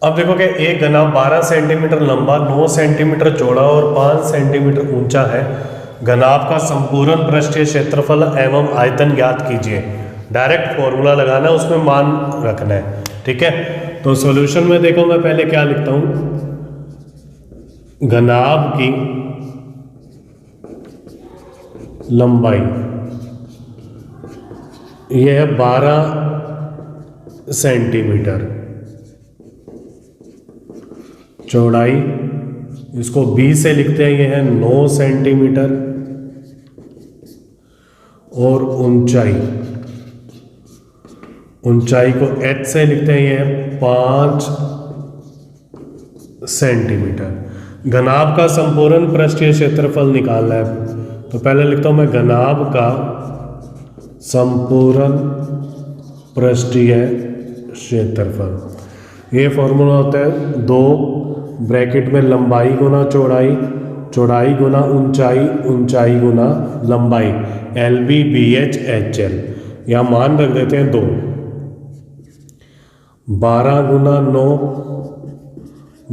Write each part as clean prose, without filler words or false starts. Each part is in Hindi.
अब देखो कि एक घना 12 सेंटीमीटर लंबा, 9 सेंटीमीटर चौड़ा और 5 सेंटीमीटर ऊंचा है। घनाभ का संपूर्ण पृष्ठीय क्षेत्रफल एवं आयतन ज्ञात कीजिए। डायरेक्ट फॉर्मूला लगाना है, उसमें मान रखना है। ठीक है, तो सॉल्यूशन में देखो मैं पहले क्या लिखता हूं, घनाभ की लंबाई यह है 12 सेंटीमीटर, चौड़ाई इसको 20 से लिखते हैं, यह है 9 सेंटीमीटर, और ऊंचाई को h से लिखते हैं, यह है 5 सेंटीमीटर। घनाभ का संपूर्ण पृष्ठीय क्षेत्रफल निकालना है, तो पहले लिखता हूं मैं घनाभ का संपूर्ण पृष्ठीय क्षेत्रफल। ये फॉर्मूला होता है 2 ब्रैकेट में लंबाई गुना चौड़ाई, चौड़ाई गुना ऊंचाई, ऊंचाई गुना लंबाई, LBBH/HL। यहाँ मान रख देते हैं 2। 12 गुना 9,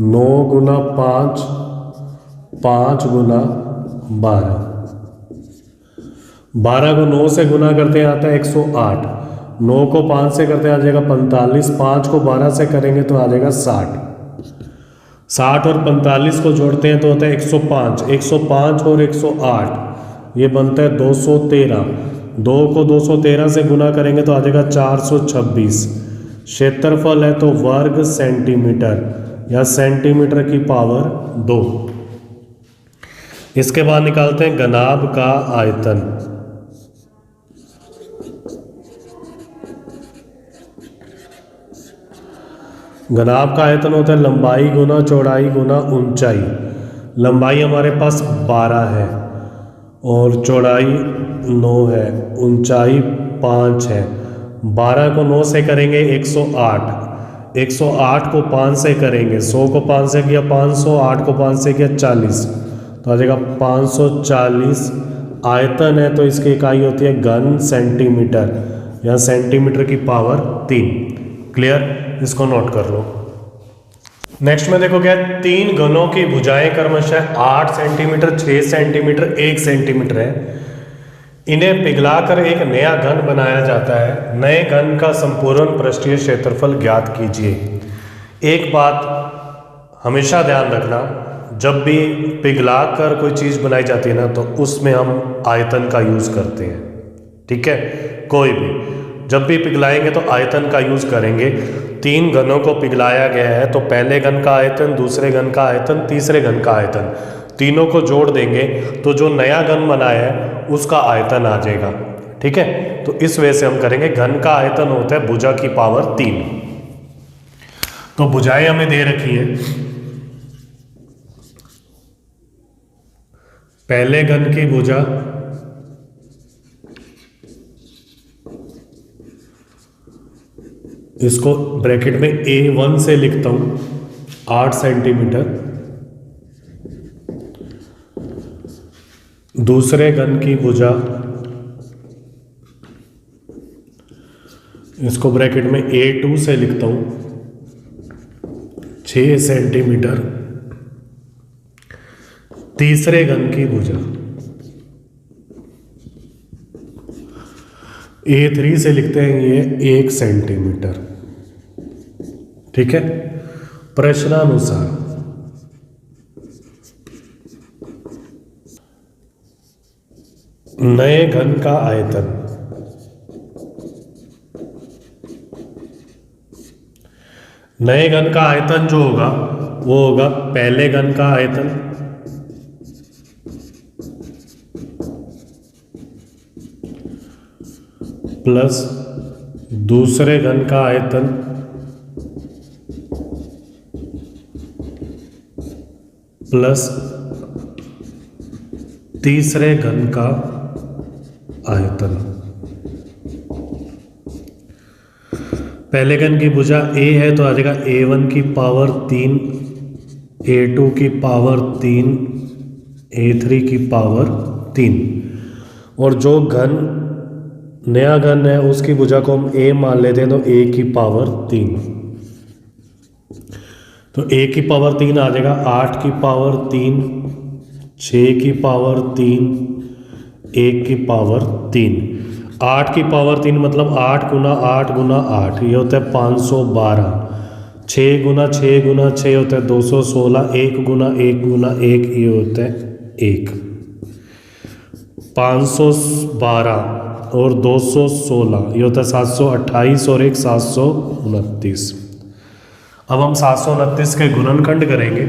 9 गुना 5, 5 गुना 12। 12 को 9 से गुना करते हैं आता है 108, 9 को 5 से करते हैं आ जाएगा 45, 5 को 12 से करेंगे तो आ जाएगा 60, 60 और 45 को जोड़ते हैं तो होता है 105, 105 और 108 ये बनता है 213, 2 को 213 से गुना करेंगे तो आ जाएगा 426। क्षेत्रफल है तो वर्ग सेंटीमीटर या सेंटीमीटर की पावर 2। इसके बाद निकालते हैं घनाभ का आयतन। घनाभ का आयतन होता है लंबाई गुना चौड़ाई गुना ऊंचाई। लंबाई हमारे पास 12 है और चौड़ाई 9 है, ऊंचाई 5 है। 12 को 9 से करेंगे 108, 108 को 5 से करेंगे, 100 को 5 से किया 500, 8 को 5 से किया 40, तो आ जाएगा 540। आयतन है तो इसकी इकाई होती है घन सेंटीमीटर या सेंटीमीटर की पावर 3। क्लियर, इसको नोट कर लो। नेक्स्ट में देखो क्या है, 3 घनों की भुजाएं क्रमशः 8 सेंटीमीटर, 6 सेंटीमीटर, 1 सेंटीमीटर है। इन्हें पिघलाकर एक नया घन बनाया जाता है। नए घन का संपूर्ण पृष्ठीय क्षेत्रफल ज्ञात कीजिए। एक बात हमेशा ध्यान रखना, जब भी पिघलाकर कोई चीज़ बनाई जाती है ना तो उसमें हम आयतन का यूज़ करते हैं। ठीक है, कोई भी जब भी पिघलाएंगे तो आयतन का यूज़ करेंगे। 3 घनों को पिघलाया गया है तो पहले घन का आयतन, दूसरे घन का आयतन, तीसरे घन का आयतन, तीनों को जोड़ देंगे तो जो नया घन बनाया है उसका आयतन आ जाएगा। ठीक है, तो इस वजह से हम करेंगे। घन का आयतन होता है भुजा की पावर 3। तो भुजाएं हमें दे रखी है। पहले घन की भुजा इसको ब्रैकेट में A1 से लिखता हूं 8 सेंटीमीटर। दूसरे घन की भुजा इसको ब्रैकेट में A2 से लिखता हूं 6 सेंटीमीटर। तीसरे घन की भुजा A3 से लिखते हैं ये 1 सेंटीमीटर। ठीक है, प्रश्नानुसार नए घन का आयतन, नए घन का आयतन जो होगा वो होगा पहले घन का आयतन प्लस दूसरे घन का आयतन प्लस तीसरे घन का आयतन। पहले घन की भुजा A है तो आ जाएगा A1 की पावर 3, A2 की पावर 3, A3 की पावर 3। और जो घन नया घन है उसकी भुजा को हम A मान लेते हैं तो A की पावर 3। तो a की पावर 3 आ जाएगा 8 की पावर 3, 6 की पावर 3, 1 की पावर 3। 8 की पावर 3 मतलब 8 गुना 8 गुना 8, ये होता है 512। 6 गुना 6 गुना 6 होता है 216। 1 गुना 1 गुना 1 ये होता है 1। 512 और 216 ये होता है 728 और 1 729। अब हम 729 के गुणनखंड करेंगे।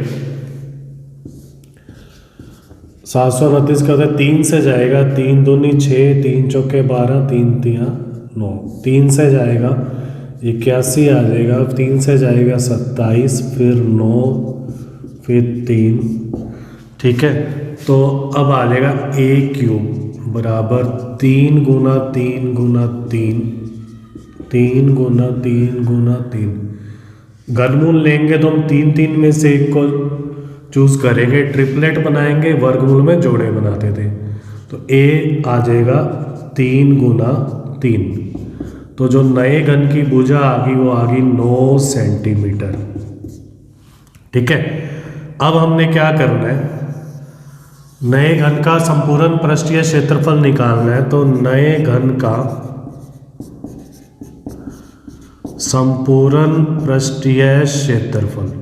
729 का होता है 3 से जाएगा, 3 दूनी 6, 3 चौके 12, 3 तिया 9, 3 से जाएगा 81 आ जाएगा, 3 से जाएगा 27, फिर 9, फिर 3। ठीक है, तो अब आ जाएगा a क्यूब बराबर 3 गुना 3 गुना 3, 3 गुना 3 गुना 3। घनमूल लेंगे तो हम 3 3 में से एक को चूज करेंगे, ट्रिपलेट बनाएंगे, वर्गमूल में जोड़े बनाते थे। तो a आ जाएगा 3 गुना 3। तो जो नए घन की भुजा आ गई वो आ गई 9 सेंटीमीटर। ठीक है, अब हमने क्या करना है, नए घन का संपूर्ण पृष्ठीय क्षेत्रफल निकालना है। तो नए घन का संपूर्ण पृष्ठीय क्षेत्रफल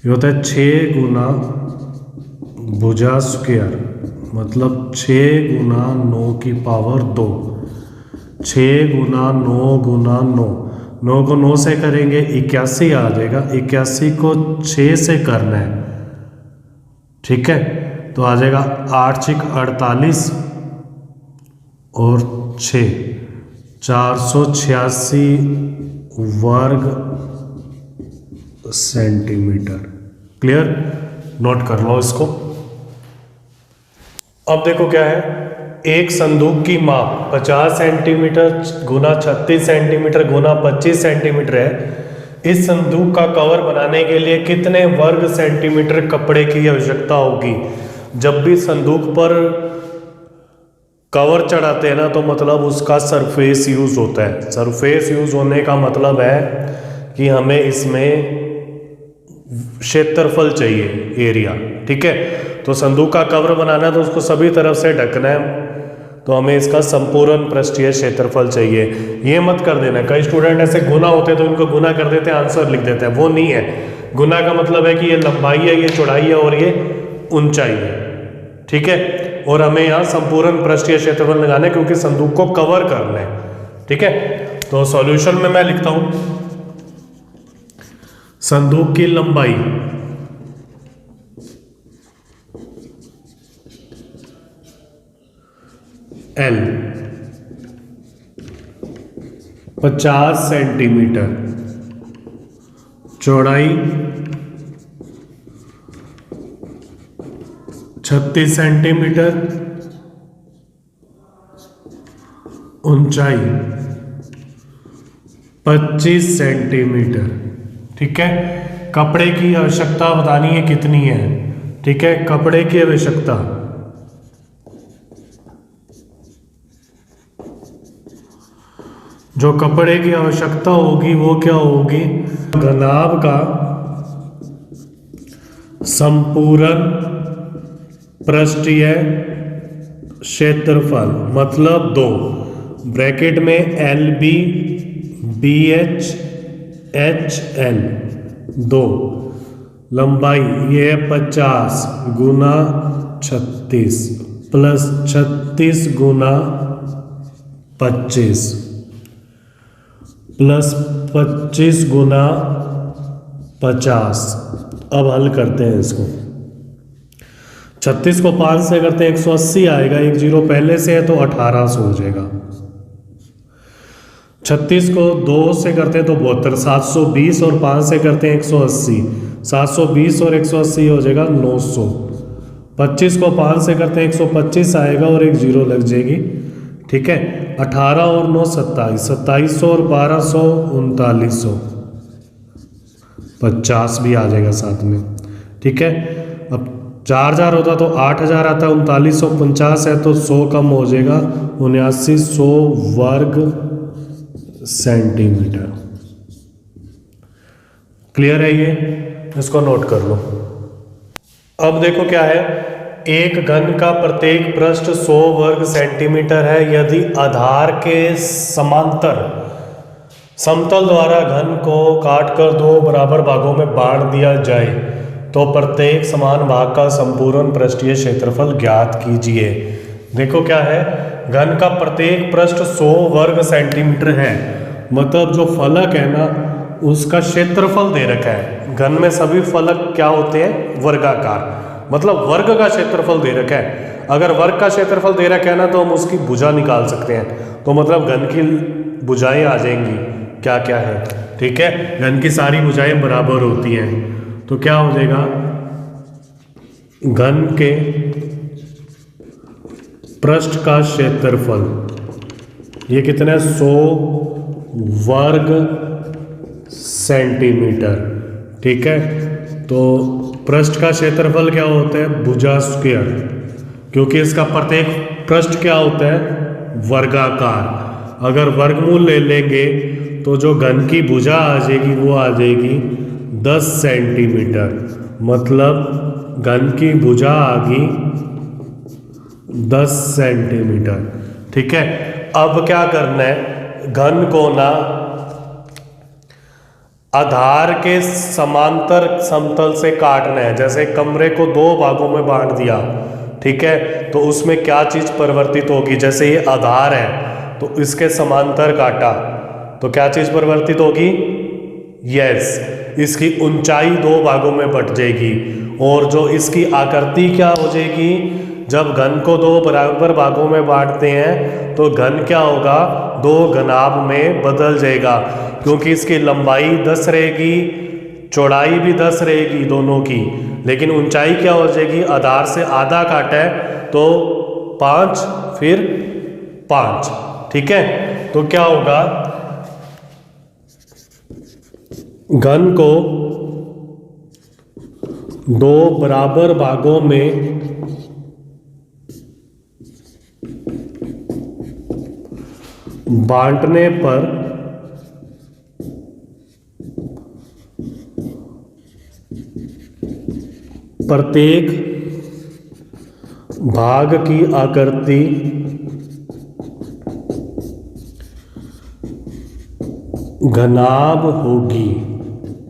ये होता है 6 गुना भुजा स्क्वायर, मतलब 6 गुना 9 की पावर 2। 6 गुना 9 गुना 9, 9 को 9 से करेंगे 81 आ जाएगा। 81 को 6 से करना है, ठीक है, तो आ जाएगा 8 6 48 और 6 486 वर्ग सेंटीमीटर। क्लियर, नोट कर लो इसको। अब देखो क्या है, एक संदूक की माप 50 सेंटीमीटर गुना 36 सेंटीमीटर गुना 25 सेंटीमीटर है। इस संदूक का कवर बनाने के लिए कितने वर्ग सेंटीमीटर कपड़े की आवश्यकता होगी? जब भी संदूक पर कवर चढ़ाते हैं ना, तो मतलब उसका सरफेस यूज होता है। सरफेस यूज होने का मतलब है कि हमें इसमें क्षेत्रफल चाहिए, एरिया। ठीक है, तो संदूक का कवर बनाना है तो उसको सभी तरफ से ढकना है, तो हमें इसका संपूर्ण पृष्ठीय क्षेत्रफल चाहिए। ये मत कर देना, कई स्टूडेंट ऐसे गुना होते हैं तो इनको गुना कर देते हैं, आंसर लिख देते हैं। वो नहीं है, गुना का मतलब है कि ये लंबाई है, ये चौड़ाई है और ये ऊंचाई है। ठीक है, और हमें यहाँ संपूर्ण पृष्ठीय क्षेत्रफल लगाना है क्योंकि संदूक को कवर करना है। ठीक है, तो सॉल्यूशन में मैं लिखता हूं संदूक की लंबाई L 50 सेंटीमीटर, चौड़ाई 36 सेंटीमीटर, ऊंचाई 25 सेंटीमीटर। ठीक है, कपड़े की आवश्यकता बतानी है कितनी है। ठीक है, कपड़े की आवश्यकता जो कपड़े की आवश्यकता होगी वो क्या होगी, घनाभ का संपूर्ण पृष्ठीय क्षेत्रफल मतलब 2 ब्रैकेट में LB BH HL 2, लंबाई ये है 50 गुना 36 प्लस 36 गुना 25 प्लस 25 गुना 50। अब हल करते हैं इसको। 36 को 5 से करते हैं 180 आएगा, एक जीरो पहले से है तो 1800 हो जाएगा। 36 को 2 से करते हैं तो 72, 720 और 5 से करते हैं 180, 720 और 180 हो जाएगा 900। 25 को 5 से करते हैं 125 आएगा और एक जीरो लग जाएगी। ठीक है, 18 और 9 27, 2700 और 1200 3900, 50 भी आ जाएगा साथ में। ठीक है, अब 4000 होता तो 8000 आता, 3950 है तो 100 कम हो जाएगा, 7900 वर्ग सेंटीमीटर। क्लियर है ये, इसको नोट कर लो। अब देखो क्या है, एक घन का प्रत्येक पृष्ठ 100 वर्ग सेंटीमीटर है यदि आधार के समांतर समतल द्वारा घन को काटकर 2 बराबर भागों में बांट दिया जाए तो प्रत्येक समान भाग का संपूर्ण पृष्ठीय क्षेत्रफल ज्ञात कीजिए। देखो क्या है, घन का प्रत्येक पृष्ठ 100 वर्ग सेंटीमीटर है, मतलब जो फलक है ना उसका क्षेत्रफल दे रखा है। घन में सभी फलक क्या होते हैं, वर्गाकार, मतलब वर्ग का क्षेत्रफल दे रखा है। अगर वर्ग का क्षेत्रफल दे रखा है ना तो हम उसकी भुजा निकाल सकते हैं, तो मतलब घन की भुजाएं आ जाएंगी क्या क्या है, ठीक है। घन की सारी भुजाएं बराबर होती हैं, तो क्या हो जाएगा, घन के पृष्ठ का क्षेत्रफल ये कितना है, 100 वर्ग सेंटीमीटर, ठीक है। तो पृष्ठ का क्षेत्रफल क्या होता है, भुजा स्क्वायर, क्योंकि इसका प्रत्येक पृष्ठ क्या होता है, वर्गाकार। अगर वर्गमूल ले लेंगे तो जो घन की भुजा आ जाएगी वो आ जाएगी 10 सेंटीमीटर, मतलब घन की भुजा आ गई 10 सेंटीमीटर, ठीक है। अब क्या करना है, घन को ना आधार के समांतर समतल से काटना है। जैसे कमरे को 2 भागों में बांट दिया, ठीक है, तो उसमें क्या चीज परिवर्तित होगी, जैसे ये आधार है तो इसके समांतर काटा तो क्या चीज परिवर्तित होगी, यस, इसकी ऊंचाई 2 भागों में बट जाएगी। और जो इसकी आकृति क्या हो जाएगी, जब घन को 2 बराबर भागों में बांटते हैं तो घन क्या होगा, 2 घनाभ में बदल जाएगा, क्योंकि इसकी लंबाई 10 रहेगी, चौड़ाई भी 10 रहेगी दोनों की, लेकिन ऊंचाई क्या हो जाएगी, आधार से आधा काटा है तो 5 फिर 5, ठीक है। तो क्या होगा, घन को 2 बराबर भागों में बांटने पर प्रत्येक भाग की आकृति घनाभ होगी,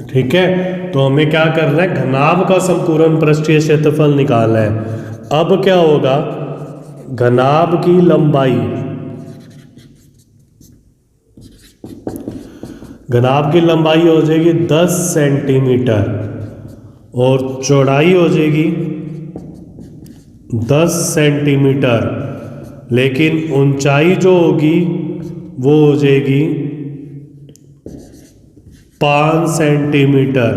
ठीक है। तो हमें क्या करना है, घनाभ का संपूर्ण पृष्ठीय क्षेत्रफल निकालना है। अब क्या होगा, घनाभ की लंबाई, घनाभ की लंबाई हो जाएगी 10 सेंटीमीटर और चौड़ाई हो जाएगी 10 सेंटीमीटर, लेकिन ऊंचाई जो होगी वो हो जाएगी 5 सेंटीमीटर,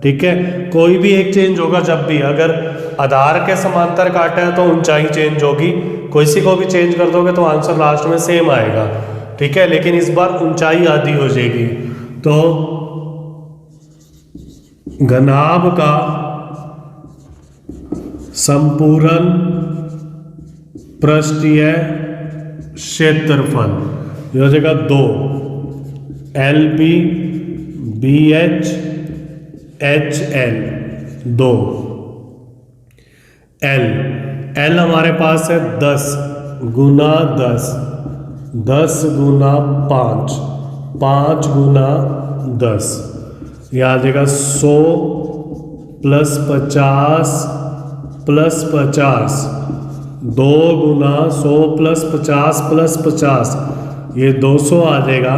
ठीक है। कोई भी एक चेंज होगा, जब भी अगर आधार के समांतर काटा है तो ऊंचाई चेंज होगी, किसी को भी चेंज कर दोगे तो आंसर लास्ट में सेम आएगा, ठीक है, लेकिन इस बार ऊंचाई आधी हो जाएगी। तो घनाभ का संपूर्ण पृष्ठीय क्षेत्रफल ये हो जाएगा 2 LB BH HL 2 L हमारे पास है 10 गुना 10, 10 गुना 5, 5 गुना 10, यह आ जाएगा 100 प्लस 50 प्लस 50, 2 गुना 100 प्लस 50 ये 200 आ जाएगा,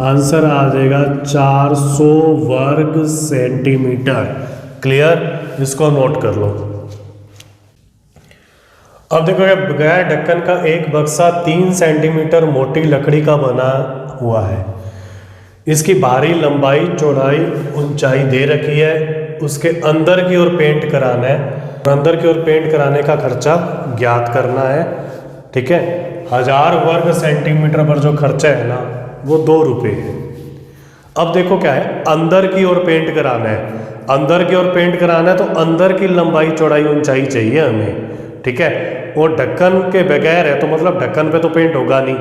आंसर आ जाएगा 400 वर्ग सेंटीमीटर। क्लियर, इसको नोट कर लो। अब देखो बगैर ढक्कन का एक बक्सा 3 सेंटीमीटर मोटी लकड़ी का बना हुआ है, इसकी बाहरी लंबाई चौड़ाई ऊंचाई दे रखी है, उसके अंदर की ओर पेंट कराना है, अंदर की ओर पेंट कराने का खर्चा ज्ञात करना है, ठीक है। 1000 वर्ग सेंटीमीटर पर जो खर्चा है ना वो 2 रुपये है। अब देखो क्या है, अंदर की ओर पेंट कराना है, अंदर की ओर पेंट कराना है तो अंदर की लंबाई चौड़ाई ऊंचाई चाहिए हमें, ठीक है। और ढक्कन के बगैर है तो मतलब ढक्कन पे तो पेंट होगा नहीं,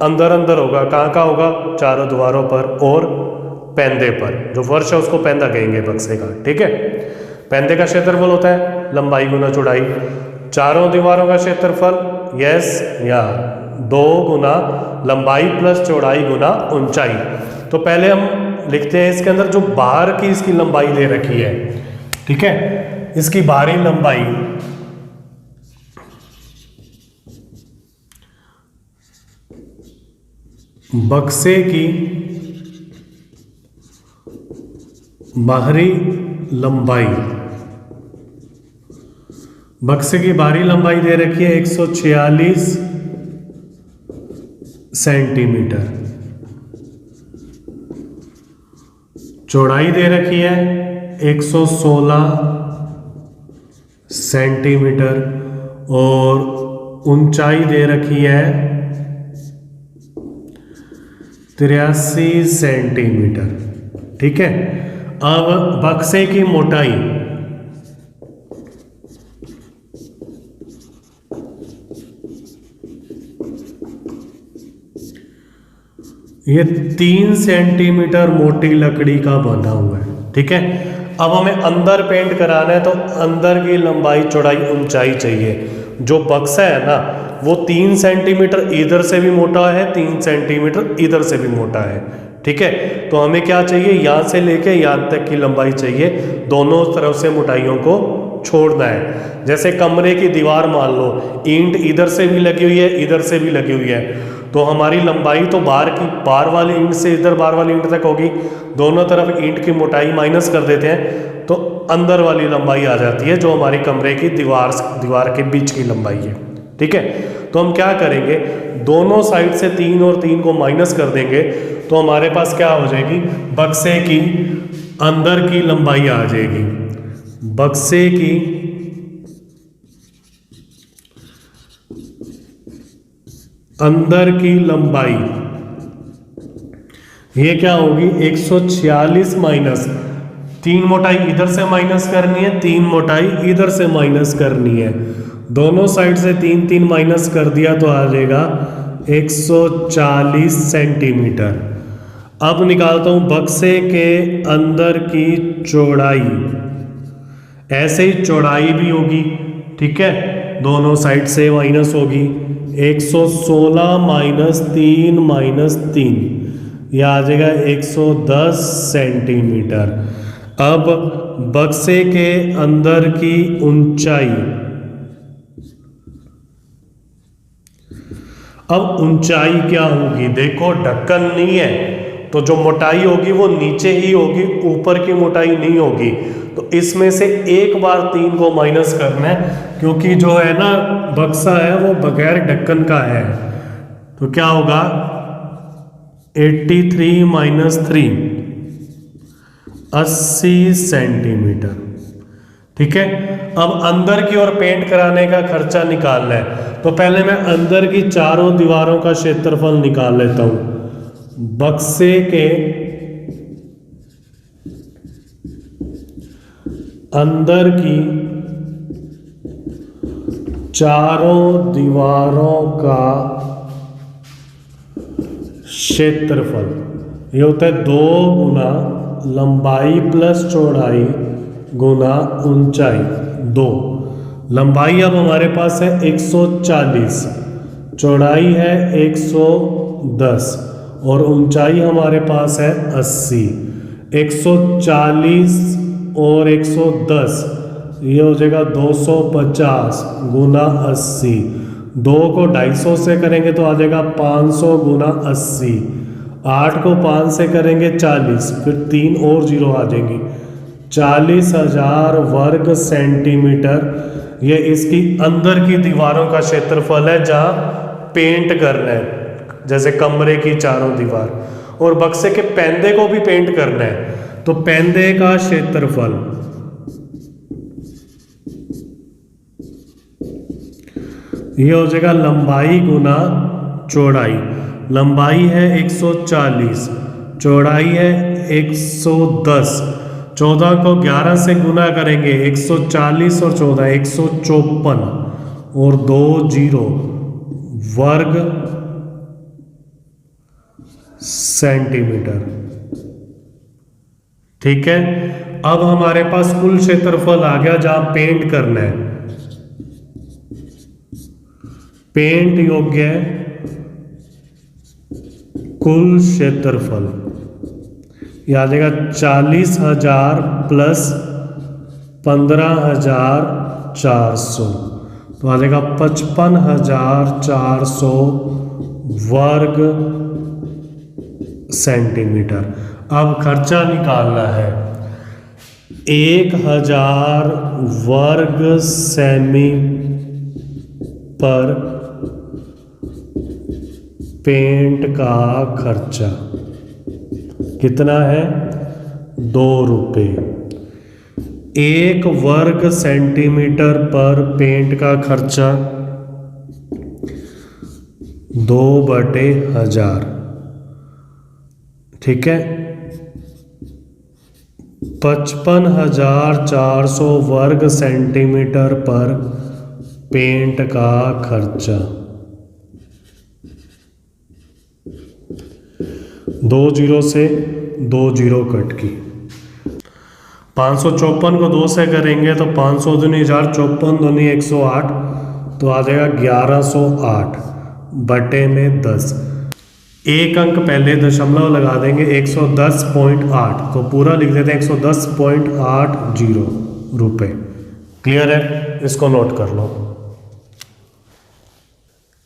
अंदर अंदर होगा, कहाँ होगा, चारों दीवारों पर और पैंदे पर, जो फर्श है उसको पैंदा कहेंगे बक्से का, ठीक है। पैंदे का क्षेत्रफल होता है लंबाई गुना चौड़ाई। चारों दीवारों का क्षेत्रफल यस या 2 गुना लंबाई प्लस चौड़ाई गुना ऊंचाई। तो पहले हम लिखते हैं इसके अंदर जो बाहर की इसकी लंबाई दे रखी है, ठीक है। इसकी बाहरी लंबाई बक्से की बाहरी लंबाई, बक्से की बाहरी लंबाई दे रखी है 146 सेंटीमीटर, चौड़ाई दे रखी है 116 सेंटीमीटर और ऊंचाई दे रखी है 83 सेंटीमीटर, ठीक है। अब बक्से की मोटाई, ये 3 सेंटीमीटर मोटी लकड़ी का बना हुआ है, ठीक है। अब हमें अंदर पेंट कराना है तो अंदर की लंबाई चौड़ाई ऊंचाई चाहिए। जो बक्सा है ना वो 3 सेंटीमीटर इधर से भी मोटा है, 3 सेंटीमीटर इधर से भी मोटा है, ठीक है। तो हमें क्या चाहिए, यहाँ से लेके यहाँ तक की लंबाई चाहिए, दोनों तरफ से मोटाइयों को छोड़ना है। जैसे कमरे की दीवार मान लो, ईंट इधर से भी लगी हुई है इधर से भी लगी हुई है, तो हमारी लंबाई तो बाहर वाली ईंट से इधर बाहर वाली ईंट तक होगी। दोनों तरफ ईंट की मोटाई माइनस कर देते हैं तो अंदर वाली लंबाई आ जाती है, जो हमारी कमरे की दीवार के बीच की लंबाई है, ठीक है। तो हम क्या करेंगे, दोनों साइड से 3 और 3 को माइनस कर देंगे तो हमारे पास क्या हो जाएगी, बक्से की अंदर की लंबाई आ जाएगी। बक्से की अंदर की लंबाई ये क्या होगी, 146 माइनस 3 मोटाई इधर से माइनस करनी है, 3 मोटाई इधर से माइनस करनी है, दोनों साइड से 3 3 माइनस कर दिया तो आ जाएगा 140 सेंटीमीटर। अब निकालता हूं बक्से के अंदर की चौड़ाई, ऐसे ही चौड़ाई भी होगी, ठीक है, दोनों साइड से माइनस होगी। 116 माइनस 3 माइनस 3 यह आ जाएगा 110 सेंटीमीटर। अब बक्से के अंदर की ऊंचाई, अब ऊंचाई क्या होगी, देखो ढक्कन नहीं है तो जो मोटाई होगी वो नीचे ही होगी, ऊपर की मोटाई नहीं होगी। तो इसमें से एक बार 3 को माइनस करना है, क्योंकि जो है ना बक्सा है वो बगैर ढक्कन का है। तो क्या होगा, 83 माइनस 3 80 सेंटीमीटर, ठीक है। अब अंदर की ओर पेंट कराने का खर्चा निकालना है, तो पहले मैं अंदर की चारों दीवारों का क्षेत्रफल निकाल लेता हूं। बक्से के अंदर की चारों दीवारों का क्षेत्रफल ये होता है 2 गुना लंबाई प्लस चौड़ाई गुना ऊंचाई 2। लंबाई अब हमारे पास है 140, चौड़ाई है 110 और ऊंचाई हमारे पास है 80। 140 और 110 ये हो जाएगा 250 गुना 80। 2 को 250 से करेंगे तो आ जाएगा 500 गुना 80। 8 को 5 से करेंगे 40, फिर 3 और जीरो आ जाएंगे, 40,000 वर्ग सेंटीमीटर। ये इसकी अंदर की दीवारों का क्षेत्रफल है जहाँ पेंट करना है, जैसे कमरे की चारों दीवार। और बक्से के पैंदे को भी पेंट करना है, तो पैंदे का क्षेत्रफल ये हो जाएगा लंबाई गुना चौड़ाई। लंबाई है 140, चौड़ाई है 110। 14 को 11 से गुना करेंगे, 140 और 14 154 और 2 जीरो वर्ग सेंटीमीटर, ठीक है, अब हमारे पास कुल क्षेत्रफल आ गया जहां पेंट करना है। पेंट योग्य है कुल क्षेत्रफल, यह आ जाएगा 40,000 प्लस 15,400, तो आ जाएगा 55,400 वर्ग सेंटीमीटर। अब खर्चा निकालना है। 1,000 वर्ग सेमी पर पेंट का खर्चा कितना है? 2 रुपये। 1 वर्ग सेंटीमीटर पर पेंट का खर्चा 2/1000, ठीक है। 55,400 वर्ग सेंटीमीटर पर पेंट का खर्चा। 2 जीरो से 2 जीरो कट की। 554 को 2 से करेंगे तो 500 दूनी 1000, 54 दूनी 108, तो आ जाएगा 1108 बटे में 10। एक अंक पहले दशमलव लगा देंगे 110.8, तो पूरा लिख देते हैं 110.80 रुपये। क्लियर है? इसको नोट कर लो।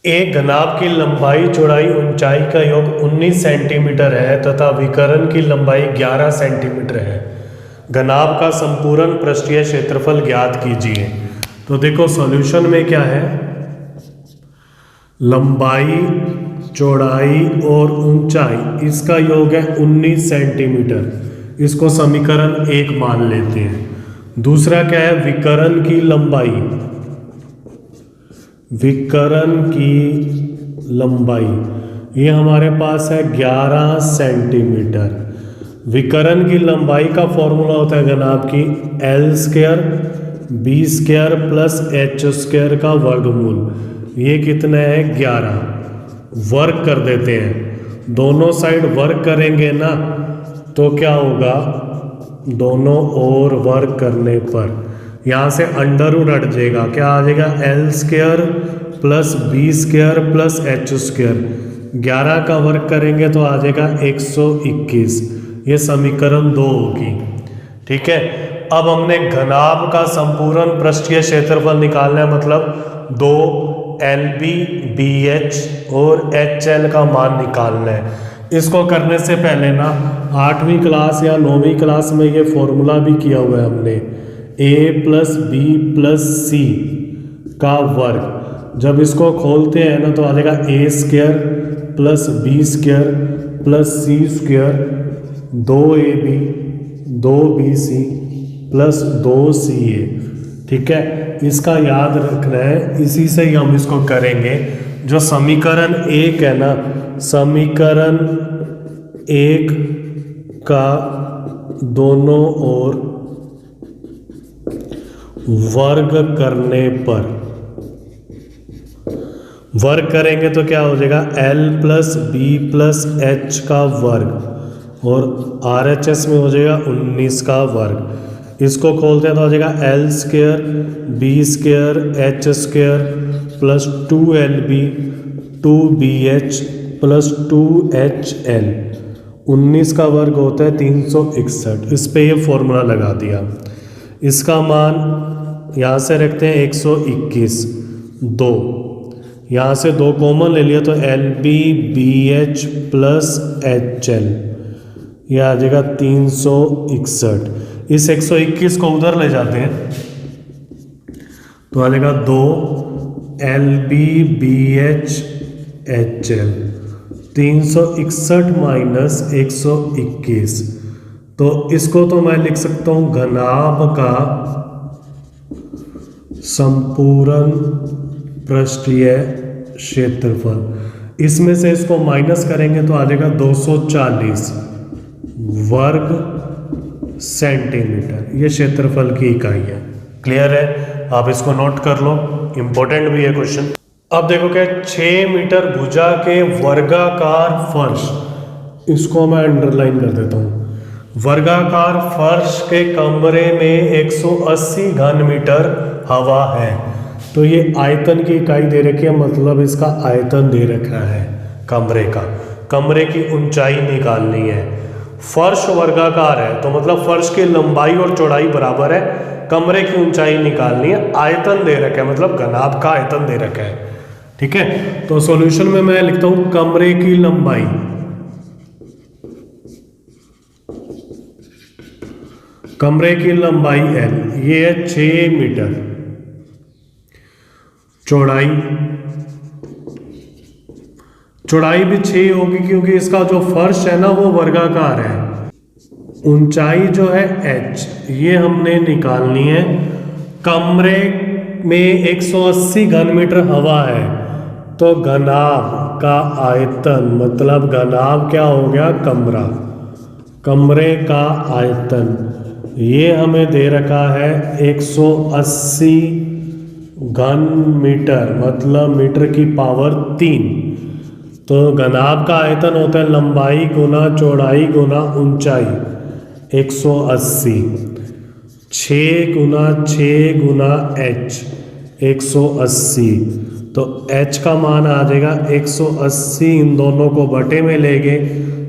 एक घनाभ की लंबाई चौड़ाई ऊंचाई का योग 19 सेंटीमीटर है तथा विकर्ण की लंबाई 11 सेंटीमीटर है। घनाभ का संपूर्ण पृष्ठीय क्षेत्रफल ज्ञात कीजिए। तो देखो सॉल्यूशन में क्या है, लंबाई चौड़ाई और ऊंचाई इसका योग है 19 सेंटीमीटर, इसको समीकरण 1 मान लेते हैं। दूसरा क्या है, विकर्ण की लंबाई, विकर्ण की लंबाई ये हमारे पास है 11 सेंटीमीटर। विकर्ण की लंबाई का फॉर्मूला होता है घनाभ की L² B² प्लस H² का वर्गमूल। ये कितना है? 11। वर्ग कर देते हैं, दोनों साइड वर्ग करेंगे ना तो क्या होगा, दोनों ओर वर्ग करने पर यहाँ से अंडर रूट हट जाएगा, क्या आ जाएगा L² plus B² plus H²। 11 का वर्ग करेंगे तो आ जाएगा 121। ये समीकरण 2 होगी, ठीक है। अब हमने घनाभ का संपूर्ण पृष्ठीय क्षेत्रफल निकालना है, मतलब 2 LB BH और HL का मान निकालना है। इसको करने से पहले ना 8वीं क्लास या 9वीं क्लास में ये फॉर्मूला भी किया हुआ है हमने, A plus B plus C का वर्ग। जब इसको खोलते हैं ना तो आ जाएगा A² plus B² plus C² 2AB 2BC plus 2CA, ठीक है। इसका याद रखना है, इसी से ही हम इसको करेंगे। जो समीकरण 1 है ना, समीकरण 1 का दोनों ओर वर्ग करने पर, वर्ग करेंगे तो क्या हो जाएगा L plus B plus H का वर्ग और RHS में हो जाएगा 19 का वर्ग। इसको खोलते हैं तो हो जाएगा L² B² H² plus 2LB 2BH plus 2HL। 19 का वर्ग होता है 361। इस पे ये फॉर्मूला लगा दिया। इसका मान यहाँ से रखते हैं 121, 2 यहाँ से 2 कॉमन ले लिया तो LB BH प्लस HL, यह आ जाएगा 361। इस 121 को उधर ले जाते हैं तो आ जाएगा 2 LB BH HL। 361 माइनस 121, तो इसको तो मैं लिख सकता हूँ घनाभ का संपूर्ण पृष्ठीय क्षेत्रफल। इसमें से इसको माइनस करेंगे तो आ जाएगा 240 वर्ग सेंटीमीटर। ये क्षेत्रफल की इकाई है। क्लियर है? आप इसको नोट कर लो, इंपॉर्टेंट भी है क्वेश्चन। अब देखो क्या, 6 मीटर भुजा के वर्गाकार फर्श, इसको मैं अंडरलाइन कर देता हूँ। वर्गाकार फर्श के कमरे में 180 घन मीटर हवा है। तो ये आयतन की इकाई दे रखी है, मतलब इसका आयतन दे रखा है कमरे का। कमरे की ऊंचाई निकालनी है। फर्श वर्गाकार है तो मतलब फर्श की लंबाई और चौड़ाई बराबर है, कमरे की ऊंचाई निकालनी है, आयतन दे रखा है मतलब घनाभ का आयतन दे रखा है। ठीक है, तो सॉल्यूशन में मैं लिखता हूं कमरे की लंबाई, कमरे की लंबाई L, ये है 6 मीटर। चौड़ाई भी 6 होगी क्योंकि इसका जो फर्श है ना वो वर्गाकार है। ऊंचाई जो है h, ये हमने निकालनी है। कमरे में 180 घन मीटर हवा है तो घनाभ का आयतन, मतलब घनाभ क्या हो गया, कमरा, कमरे का आयतन ये हमें दे रखा है 180 घन मीटर, मतलब मीटर की पावर 3। तो घनाभ का आयतन होता है लंबाई गुना चौड़ाई गुना ऊंचाई, 180, 6 गुना 6 गुना h, 180। तो h का मान आ जाएगा 180, इन दोनों को बटे में लेंगे,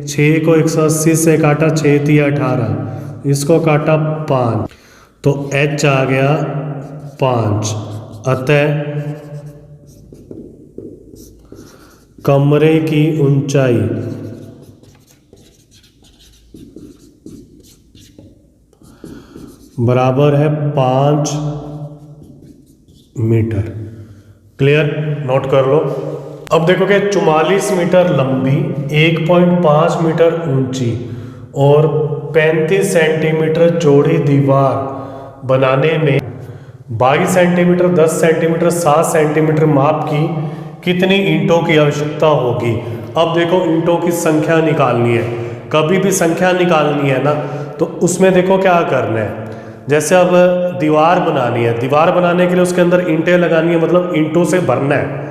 6 को 180 से काटा 6 थी 18, इसको काटा 5, तो h आ गया 5। अतः कमरे की ऊंचाई बराबर है 5 मीटर। क्लियर, नोट कर लो। अब देखो कि 44 मीटर लंबी, 1.5 मीटर ऊंची और 35 सेंटीमीटर चौड़ी दीवार बनाने में 22 सेंटीमीटर, 10 सेंटीमीटर, 7 सेंटीमीटर माप की कितनी ईंटों की आवश्यकता होगी। अब देखो ईंटों की संख्या निकालनी है। कभी भी संख्या निकालनी है ना तो उसमें देखो क्या करना है। जैसे अब दीवार बनानी है, दीवार बनाने के लिए उसके अंदर ईंटें लगानी है, मतलब ईंटों से भरना है।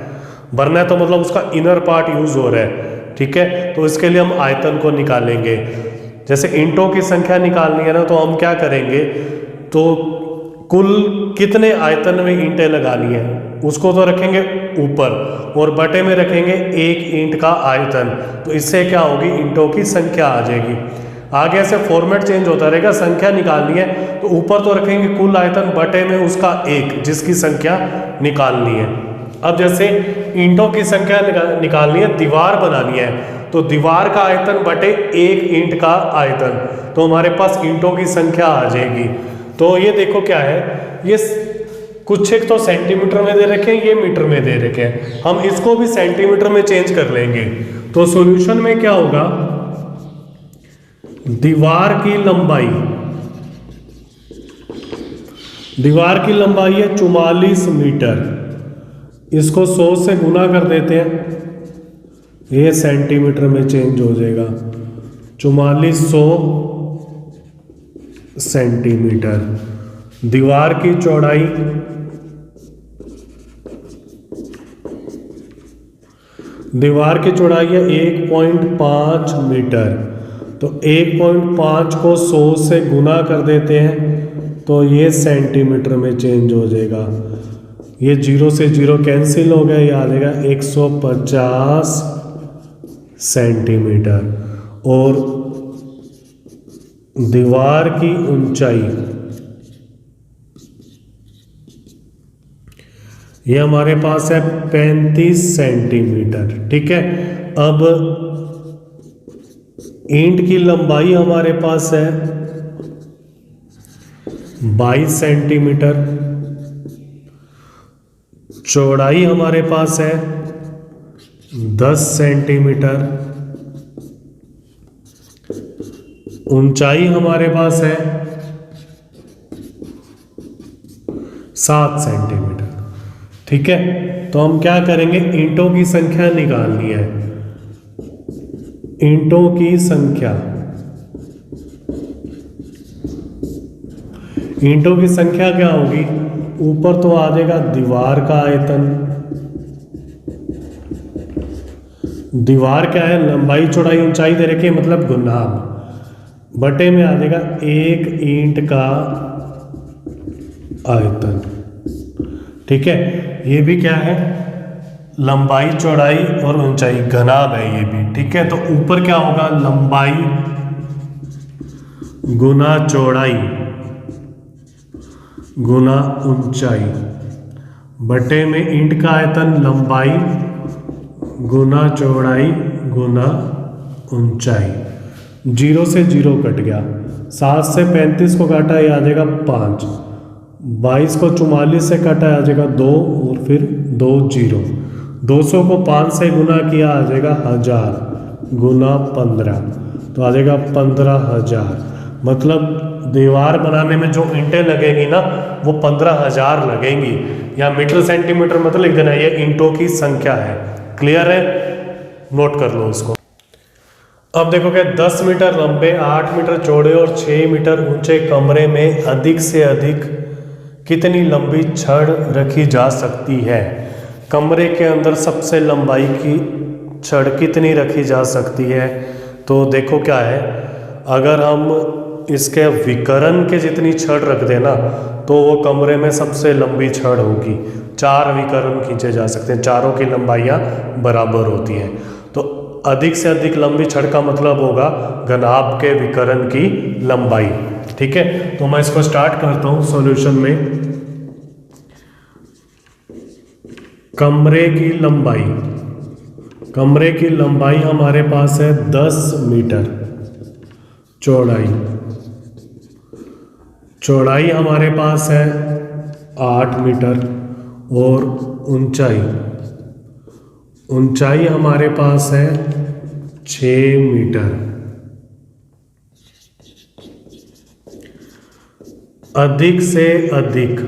भरना है तो मतलब उसका इनर पार्ट यूज हो रहा है। ठीक है, तो इसके लिए हम आयतन को निकालेंगे। जैसे ईंटों की संख्या निकालनी है ना तो हम क्या करेंगे, तो कुल कितने आयतन में ईंटें लगानी है उसको तो रखेंगे ऊपर और बटे में रखेंगे एक ईंट का आयतन। तो इससे क्या होगी, ईंटों की संख्या आ जाएगी। आगे से फॉर्मेट चेंज होता रहेगा। संख्या निकालनी है तो ऊपर तो रखेंगे कुल आयतन, बटे में उसका एक, जिसकी संख्या निकालनी है। अब जैसे ईंटों की संख्या निकालनी है, दीवार बनानी है, तो दीवार का आयतन बटे एक ईंट का आयतन, तो हमारे पास ईंटों की संख्या आ जाएगी। तो ये देखो क्या है, ये कुछ एक तो सेंटीमीटर में दे रखे हैं, ये मीटर में दे रखे हैं, हम इसको भी सेंटीमीटर में चेंज कर लेंगे। तो सॉल्यूशन में क्या होगा, दीवार की लंबाई है 44 मीटर, इसको 100 से गुना कर देते हैं, ये सेंटीमीटर में चेंज हो जाएगा, 4400 सेंटीमीटर। दीवार की चौड़ाई है 1.5 मीटर, तो 1.5 को 100 से गुना कर देते हैं तो ये सेंटीमीटर में चेंज हो जाएगा। ये 0 से 0 कैंसिल हो गया, ये आ जाएगा 150 सेंटीमीटर। और दीवार की ऊंचाई ये हमारे पास है 35 सेंटीमीटर। ठीक है, अब ईंट की लंबाई हमारे पास है 22 सेंटीमीटर, चौड़ाई हमारे पास है 10 सेंटीमीटर, ऊंचाई हमारे पास है 7 सेंटीमीटर। ठीक है, तो हम क्या करेंगे, ईंटों की संख्या निकालनी है। ईंटों की संख्या क्या होगी, ऊपर तो आ जाएगा दीवार का आयतन। दीवार क्या है, लंबाई चौड़ाई ऊंचाई दे रखी है, मतलब गुणांक। बटे में आ जाएगा एक ईंट का आयतन। ठीक है, ये भी क्या है, लंबाई चौड़ाई और ऊंचाई, घनाभ है ये भी। ठीक है, तो ऊपर क्या होगा, लंबाई गुना चौड़ाई गुना ऊंचाई, बटे में ईंट का आयतन लंबाई गुना चौड़ाई गुना ऊंचाई। 0 से 0 कट गया, 7 से 35 को काटा, ये आ जाएगा 5, 22 को 44 से काटा, आ जाएगा 2 और फिर 2 0, 200 को 5 से गुना किया, आ जाएगा 1000 गुना 15, तो आ जाएगा 15,000। मतलब दीवार बनाने में जो ईंटें लगेंगी ना वो 15,000 लगेंगी, या मीटर सेंटीमीटर मतलब लिख देना, ये ईंटों की संख्या है। क्लियर है, नोट कर लो इसको। अब देखो क्या, 10 मीटर लंबे, 8 मीटर चौड़े और 6 मीटर ऊंचे कमरे में अधिक से अधिक कितनी लंबी छड़ रखी जा सकती है। कमरे के अंदर सबसे लंबाई की छड़ कितनी रखी जा सकती है। तो देखो क्या है, अगर हम इसके विकर्ण के जितनी छड़ रख देना तो वो कमरे में सबसे लंबी छड़ होगी। 4 विकर्ण खींचे जा सकते हैं, चारों की लंबाइयाँ बराबर होती हैं। तो अधिक से अधिक लंबी छड़ का मतलब होगा घनाभ के विकर्ण की लंबाई। ठीक है, तो मैं इसको स्टार्ट करता हूँ सॉल्यूशन में। कमरे की लंबाई हमारे पास है 10 मीटर, चौड़ाई हमारे पास है 8 मीटर और ऊंचाई हमारे पास है 6 मीटर। अधिक से अधिक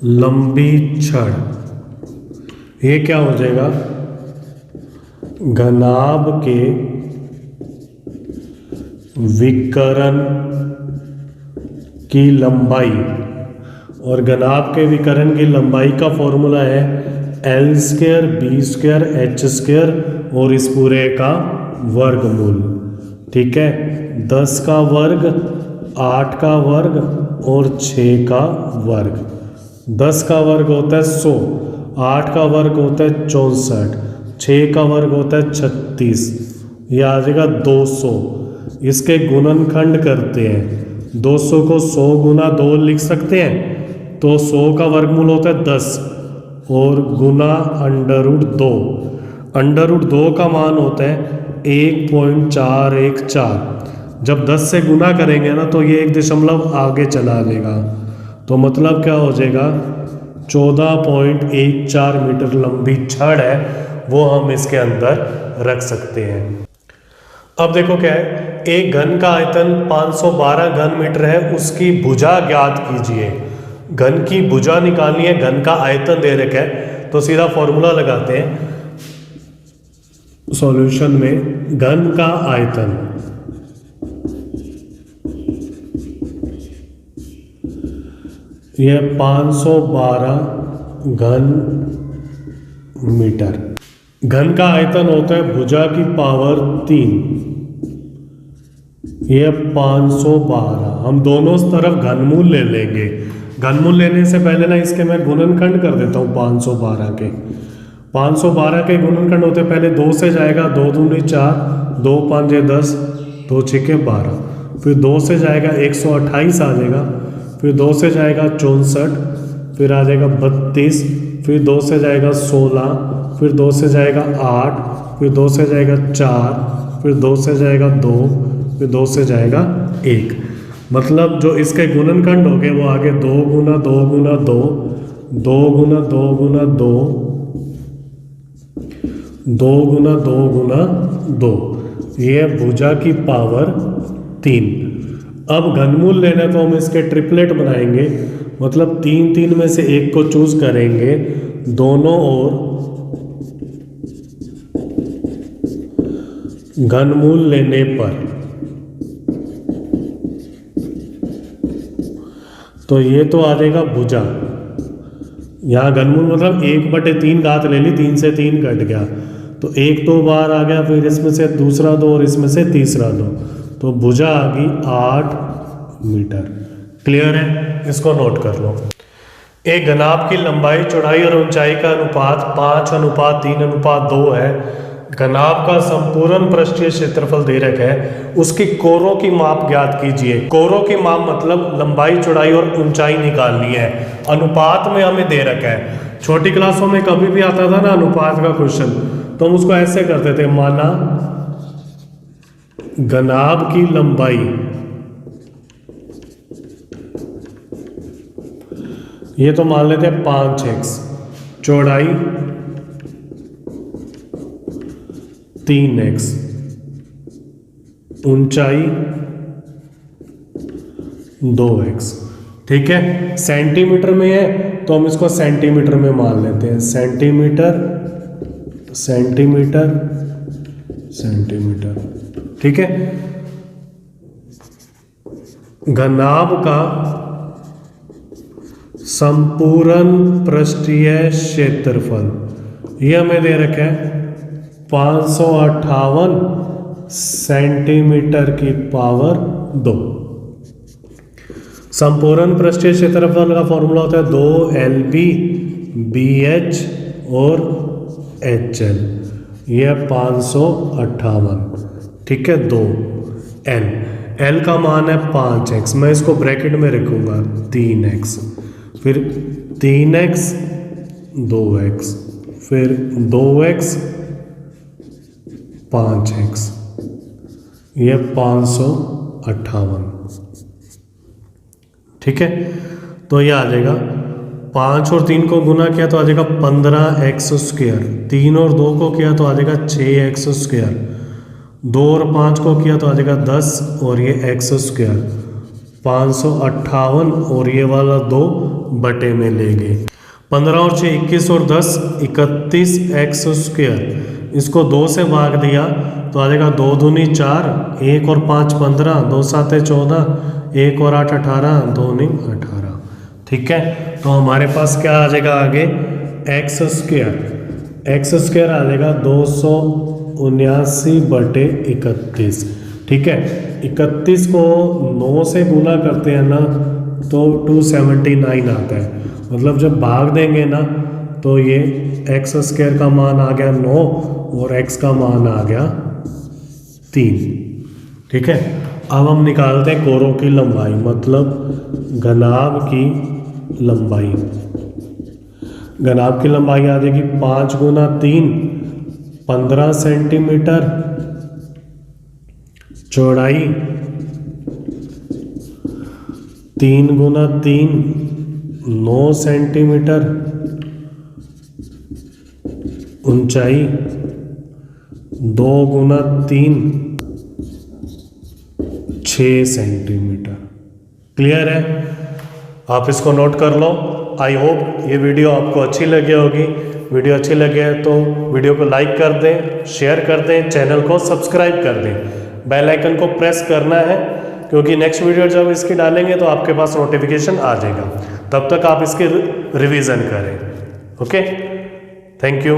लंबी छड़, ये क्या हो जाएगा, घनाभ के विकर्ण की लंबाई, और घनाभ के विकर्ण की लंबाई का फॉर्मूला है L² B² H² और इस पूरे का वर्गमूल। ठीक है, 10 का वर्ग, 8 का वर्ग और 6 का वर्ग। 10 का वर्ग होता है 100, 8 का वर्ग होता है 64, 6 का वर्ग होता है 36, यह आ जाएगा 200। इसके गुणनखंड करते हैं, 200 को 100 गुना 2 लिख सकते हैं, तो 100 का वर्गमूल होता है 10 और गुना √2। √2 का मान होता है 1.414। जब 10 से गुना करेंगे ना तो ये 1 दशमलव आगे चला जाएगा, तो मतलब क्या हो जाएगा, 14.14 मीटर लंबी छड़ है वो हम इसके अंदर रख सकते हैं। अब देखो क्या है, एक घन का आयतन 512 घन मीटर है, उसकी भुजा ज्ञात कीजिए। घन की भुजा निकालनी है, घन का आयतन दे रखा है, तो सीधा फॉर्मूला लगाते हैं सॉल्यूशन में। घन का आयतन यह 512 घन मीटर। घन का आयतन होता है भुजा की पावर 3, यह 512। हम दोनों तरफ घनमूल ले लेंगे। घनमूल लेने से पहले ना इसके मैं गुणनखंड कर देता हूँ 512 के। 512 के गुणनखंड होते पहले 2 से जाएगा, 2 दूनी 4, 2 5 10, 2 6 12, फिर 2 से जाएगा 128 आ जाएगा, फिर 2 से जाएगा 64, फिर आ जाएगा 32, फिर 2 से जाएगा 16, फिर 2 से जाएगा 8, फिर 2 से जाएगा 4, फिर 2 से जाएगा 2, फिर 2 से जाएगा 1। मतलब जो इसके गुणनखंड हो गए वो आगे 2 गुना 2 गुना 2, 2 गुना 2 गुना 2, 2 गुना 2 गुना 2, ये भुजा की पावर 3। अब घनमूल लेना तो हम इसके ट्रिपलेट बनाएंगे, मतलब 3 3 में से एक को चूज करेंगे, दोनों ओर घनमूल लेने पर तो ये तो आ जाएगा भुजा। यहाँ घनमूल मतलब 1/3 घात ले ली, 3 से 3 कट गया, तो एक तो बार आ गया, फिर इसमें से दूसरा 2 और इसमें से तीसरा 2, तो भुजा आ गई 8 मीटर। क्लियर है, इसको नोट कर लो। एक घनाभ की लंबाई, चौड़ाई और ऊंचाई का अनुपात 5:3:2 है। घनाभ का संपूर्ण पृष्ठीय क्षेत्रफल दे रखा है, उसकी कोरों की माप ज्ञात कीजिए। कोरों की माप मतलब लंबाई, चौड़ाई और ऊंचाई निकालनी है। अनुपात में हमें दे रखा है। छोटी क्लासों में कभी भी आता था ना अनुपात का क्वेश्चन, तो हम उसको ऐसे करते थे, माना घनाभ की लंबाई ये तो मान लेते हैं 5x, चौड़ाई 3x, ऊंचाई 2x। ठीक है, सेंटीमीटर में है तो हम इसको सेंटीमीटर में मान लेते हैं। Centimetre centimetre centimetre. ठीक है, घनाभ का संपूर्ण पृष्ठीय क्षेत्रफल ये हमें दे रखा है 558 सेंटीमीटर की पावर 2। संपूर्ण पृष्ठीय क्षेत्रफल का फॉर्मूला होता है 2 LB/BH और HL, यह 558। ठीक है, 2 L का मान है 5x, मैं इसको ब्रैकेट में रखूंगा 3x, फिर 3x 2x, फिर 2x 5x, यह 558। ठीक है, तो यह आ जाएगा 5 और 3 को गुना किया तो आ जाएगा 15x², 3 और 2 को किया तो आ जाएगा 6x², 2 और 5 को किया तो आ जाएगा 10 और ये x², 558 और ये वाला 2 बटे में ले गए। 15 और 6 21 और 10 31x², इसको 2 से भाग दिया तो आ जाएगा 2 दूनी 4, 1 और 5 15, 2 7 14, 1 और 8 18, 2 9 18। ठीक है, तो हमारे पास क्या आ जाएगा आगे, x² आ जाएगा 279/31। ठीक है, 31 को 9 से गुना करते हैं ना तो 279 आता है, मतलब जब भाग देंगे ना तो ये x² का मान आ गया 9 और x का मान आ गया 3। ठीक है, अब हम निकालते हैं कोरों की लंबाई, मतलब घनाभ की लंबाई। घनाभ की लंबाई आ जाएगी 5 × 3 15 सेंटीमीटर, चौड़ाई 3 × 3 9 सेंटीमीटर, ऊंचाई 2 × 3 6 सेंटीमीटर। क्लियर है, आप इसको नोट कर लो। आई होप ये वीडियो आपको अच्छी लगी होगी। वीडियो अच्छी लगे तो वीडियो को लाइक कर दें, शेयर कर दें, चैनल को सब्सक्राइब कर दें, बेल आइकन को प्रेस करना है क्योंकि नेक्स्ट वीडियो जब इसकी डालेंगे तो आपके पास नोटिफिकेशन आ जाएगा। तब तक आप इसकी रिवीजन करें। Okay, thank you.